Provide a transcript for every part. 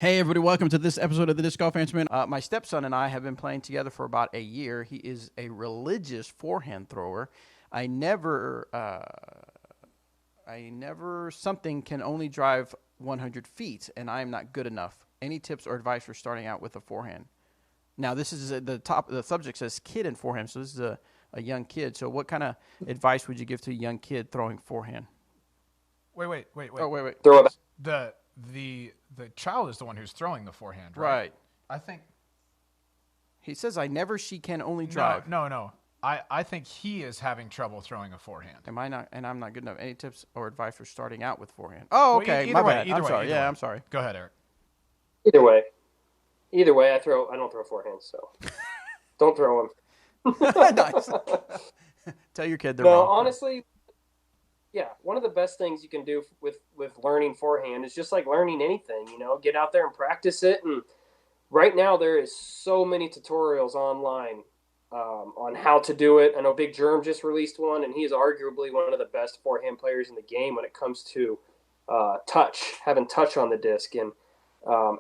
Hey everybody, welcome to this episode of the Disc Golf Answerman. My stepson and I have been playing together for about a year. He is a religious forehand thrower. Something can only drive 100 feet, and I am not good enough. Any tips or advice for starting out with a forehand? Now, this is the subject says kid and forehand, so this is a young kid. So what kind of advice would you give to a young kid throwing forehand? Wait. Oh, wait. Throw it. The child is the one who's throwing the forehand, right? Right. I think. He says, she can only drive. No. I think he is having trouble throwing a forehand. Am I not? And I'm not good enough. Any tips or advice for starting out with forehand? Oh, okay. Either My way, bad. either I'm way, sorry. either Yeah, way. I'm sorry. Go ahead, Eric. Either way, I don't throw forehands, so don't throw them. Nice. Tell your kid they're No, wrong. honestly, yeah, one of the best things you can do with learning forehand is just like learning anything. Get out there and practice it. And right now there is so many tutorials online on how to do it. I know Big Germ just released one, and he is arguably one of the best forehand players in the game when it comes to having touch on the disc. And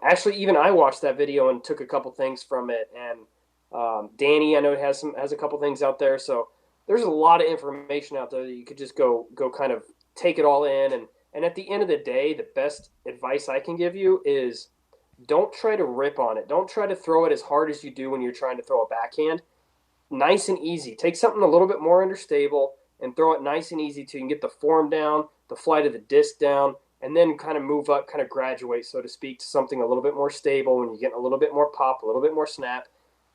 actually, even I watched that video and took a couple things from it. And Danny, I know, has a couple things out there. So there's a lot of information out there that you could just go kind of take it all in. And at the end of the day, the best advice I can give you is don't try to rip on it. Don't try to throw it as hard as you do when you're trying to throw a backhand. Nice and easy. Take something a little bit more understable and throw it nice and easy till you can get the form down, the flight of the disc down, and then kind of move up, kind of graduate, so to speak, to something a little bit more stable when you're getting a little bit more pop, a little bit more snap,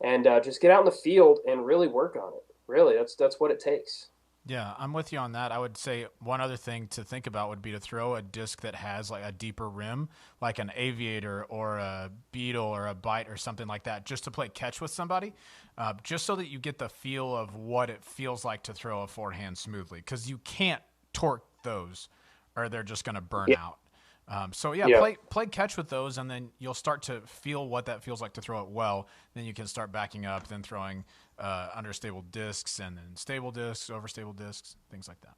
and just get out in the field and really work on it. Really, that's what it takes. Yeah, I'm with you on that. I would say one other thing to think about would be to throw a disc that has like a deeper rim, like an Aviator or a Beetle or a Bite or something like that, just to play catch with somebody, just so that you get the feel of what it feels like to throw a forehand smoothly, because you can't torque those or they're just going to burn out. Play catch with those, and then you'll start to feel what that feels like to throw it well. Then you can start backing up, then throwing understable discs, and then stable discs, overstable discs, things like that.